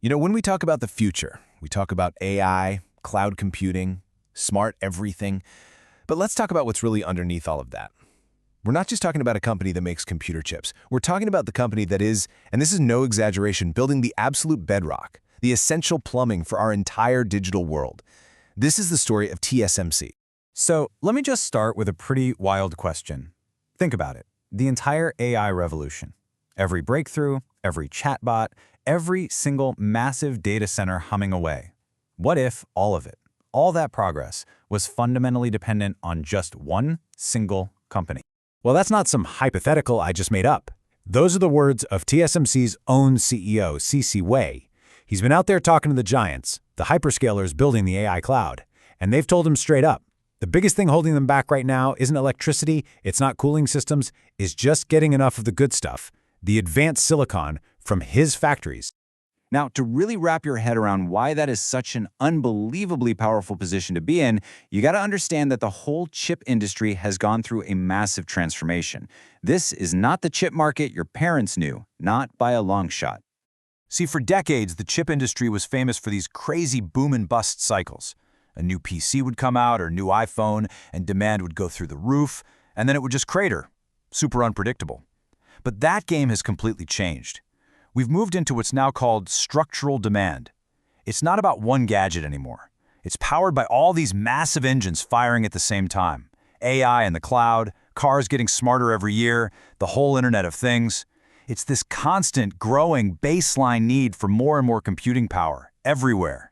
When we talk about the future, we talk about AI, cloud computing, smart everything. But let's talk about what's really underneath all of that. We're not just talking about a company that makes computer chips. We're talking about the company that is, and this is no exaggeration, building the absolute bedrock, the essential plumbing for our entire digital world. This is the story of TSMC. So let me just start with a pretty wild question. Think about it. The entire AI revolution. Every breakthrough, every chatbot, every single massive data center humming away. What if all of it, all that progress, was fundamentally dependent on just one single company? Well, that's not some hypothetical I just made up. Those are the words of TSMC's own CEO, C.C. Wei. He's been out there talking to the giants, the hyperscalers building the AI cloud, and they've told him straight up, the biggest thing holding them back right now isn't electricity, it's not cooling systems, it's just getting enough of the good stuff, the advanced silicon from his factories. Now, to really wrap your head around why that is such an unbelievably powerful position to be in, you got to understand that the whole chip industry has gone through a massive transformation. This is not the chip market your parents knew, not by a long shot. See, for decades, the chip industry was famous for these crazy boom and bust cycles. A new PC would come out or a new iPhone, and demand would go through the roof, and then it would just crater. Super unpredictable. But that game has completely changed. We've moved into what's now called structural demand. It's not about one gadget anymore. It's powered by all these massive engines firing at the same time. AI in the cloud, cars getting smarter every year, the whole Internet of Things. It's this constant, growing baseline need for more and more computing power, everywhere.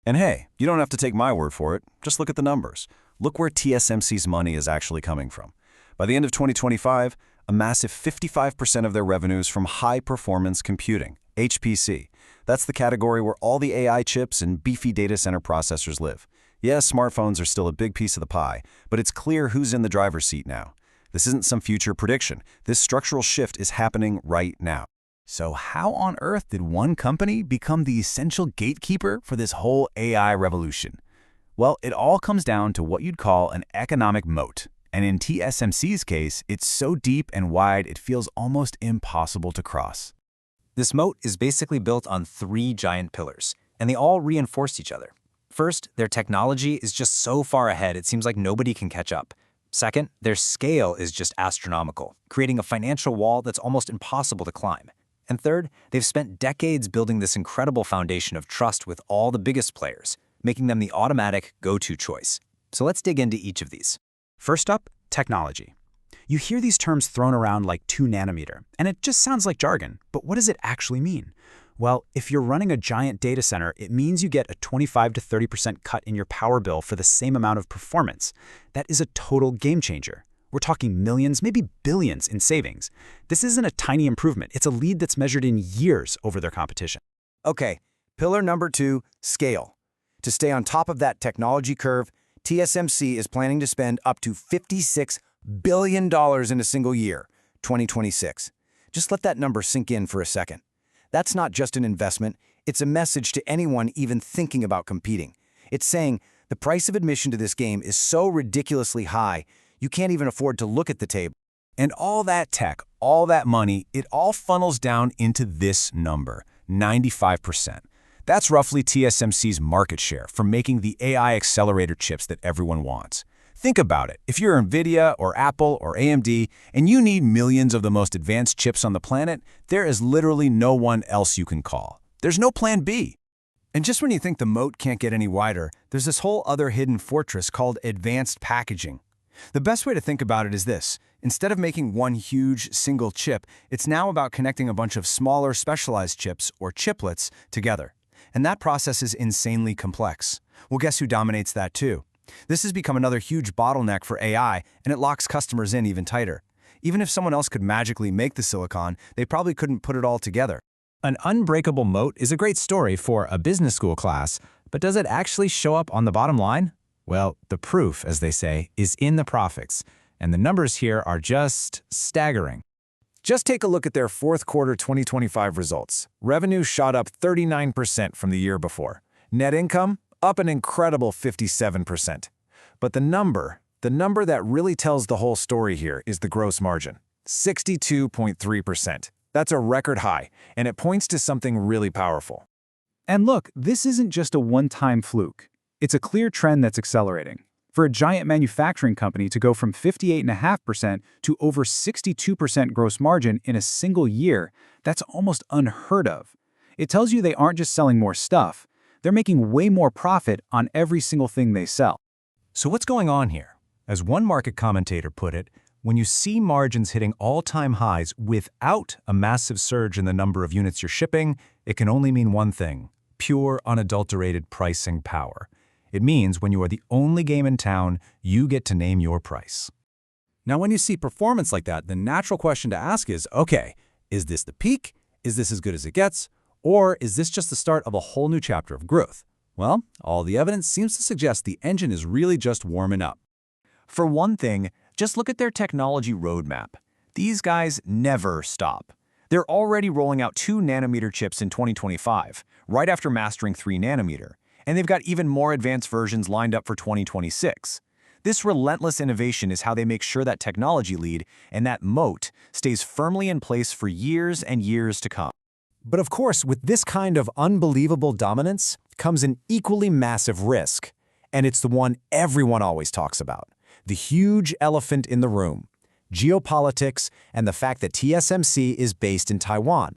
And hey, you don't have to take my word for it. Just look at the numbers. Look where TSMC's money is actually coming from. By the end of 2025, a massive 55% of their revenues from high-performance computing, HPC. That's the category where all the AI chips and beefy data center processors live. Yes, smartphones are still a big piece of the pie, but it's clear who's in the driver's seat now. This isn't some future prediction. This structural shift is happening right now. So how on earth did one company become the essential gatekeeper for this whole AI revolution? Well, it all comes down to what you'd call an economic moat. And in TSMC's case, it's so deep and wide it feels almost impossible to cross. This moat is basically built on three giant pillars, and they all reinforce each other. First, their technology is just so far ahead it seems like nobody can catch up. Second, their scale is just astronomical, creating a financial wall that's almost impossible to climb. And third, they've spent decades building this incredible foundation of trust with all the biggest players, making them the automatic go-to choice. So let's dig into each of these. First up, technology. You hear these terms thrown around like 2 nanometer, and it just sounds like jargon, but what does it actually mean? Well, if you're running a giant data center, it means you get a 25 to 30% cut in your power bill for the same amount of performance. That is a total game changer. We're talking millions, maybe billions in savings. This isn't a tiny improvement. It's a lead that's measured in years over their competition. Okay, pillar number 2, scale. To stay on top of that technology curve, TSMC is planning to spend up to $56 billion in a single year, 2026. Just let that number sink in for a second. That's not just an investment, it's a message to anyone even thinking about competing. It's saying the price of admission to this game is so ridiculously high, you can't even afford to look at the table. And all that tech, all that money, it all funnels down into this number, 95%. That's roughly TSMC's market share for making the AI accelerator chips that everyone wants. Think about it. If you're NVIDIA or Apple or AMD and you need millions of the most advanced chips on the planet, there is literally no one else you can call. There's no plan B. And just when you think the moat can't get any wider, there's this whole other hidden fortress called advanced packaging. The best way to think about it is this. Instead of making one huge single chip, it's now about connecting a bunch of smaller specialized chips, or chiplets, together. And that process is insanely complex. Well, guess who dominates that too? This has become another huge bottleneck for AI, and it locks customers in even tighter. Even if someone else could magically make the silicon, they probably couldn't put it all together. An unbreakable moat is a great story for a business school class, but does it actually show up on the bottom line? Well, the proof, as they say, is in the profits, and the numbers here are just staggering. Just take a look at their fourth quarter 2025 results. Revenue shot up 39% from the year before. Net income up an incredible 57%. But the number that really tells the whole story here is the gross margin, 62.3%. That's a record high, and it points to something really powerful. And look, this isn't just a one-time fluke. It's a clear trend that's accelerating. For a giant manufacturing company to go from 58.5% to over 62% gross margin in a single year, that's almost unheard of. It tells you they aren't just selling more stuff, they're making way more profit on every single thing they sell. So what's going on here? As one market commentator put it, when you see margins hitting all-time highs without a massive surge in the number of units you're shipping, it can only mean one thing: pure, unadulterated pricing power. It means when you are the only game in town, you get to name your price. Now, when you see performance like that, the natural question to ask is, okay, is this the peak? Is this as good as it gets? Or is this just the start of a whole new chapter of growth? Well, all the evidence seems to suggest the engine is really just warming up. For one thing, just look at their technology roadmap. These guys never stop. They're already rolling out 2-nanometer chips in 2025, right after mastering 3-nanometer, and they've got even more advanced versions lined up for 2026. This relentless innovation is how they make sure that technology lead and that moat stays firmly in place for years and years to come. But of course, with this kind of unbelievable dominance comes an equally massive risk, and it's the one everyone always talks about: the huge elephant in the room, geopolitics and the fact that TSMC is based in Taiwan.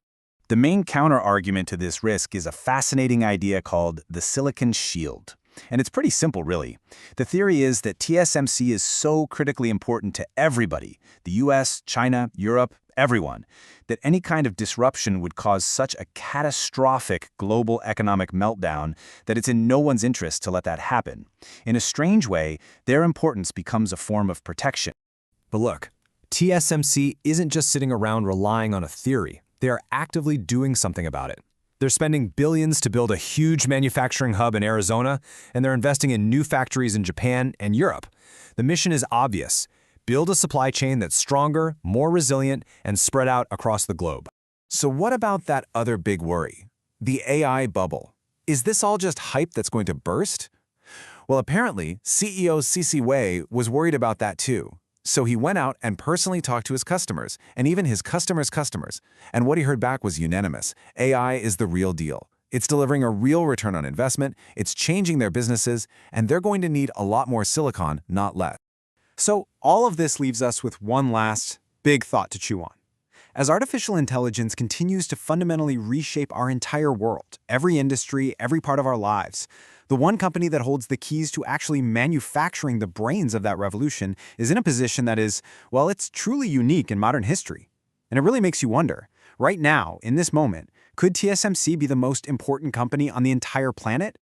The main counter-argument to this risk is a fascinating idea called the silicon shield. And it's pretty simple, really. The theory is that TSMC is so critically important to everybody, the US, China, Europe, everyone, that any kind of disruption would cause such a catastrophic global economic meltdown that it's in no one's interest to let that happen. In a strange way, their importance becomes a form of protection. But look, TSMC isn't just sitting around relying on a theory. They are actively doing something about it. They're spending billions to build a huge manufacturing hub in Arizona, and they're investing in new factories in Japan and Europe. The mission is obvious: build a supply chain that's stronger, more resilient, and spread out across the globe. So what about that other big worry? The AI bubble. Is this all just hype that's going to burst? Well, apparently, CEO C.C. Wei was worried about that too. So he went out and personally talked to his customers, and even his customers' customers. And what he heard back was unanimous. AI is the real deal. It's delivering a real return on investment, it's changing their businesses, and they're going to need a lot more silicon, not less. So all of this leaves us with one last big thought to chew on. As artificial intelligence continues to fundamentally reshape our entire world, every industry, every part of our lives, the one company that holds the keys to actually manufacturing the brains of that revolution is in a position that is, well, it's truly unique in modern history. And it really makes you wonder, right now, in this moment, could TSMC be the most important company on the entire planet?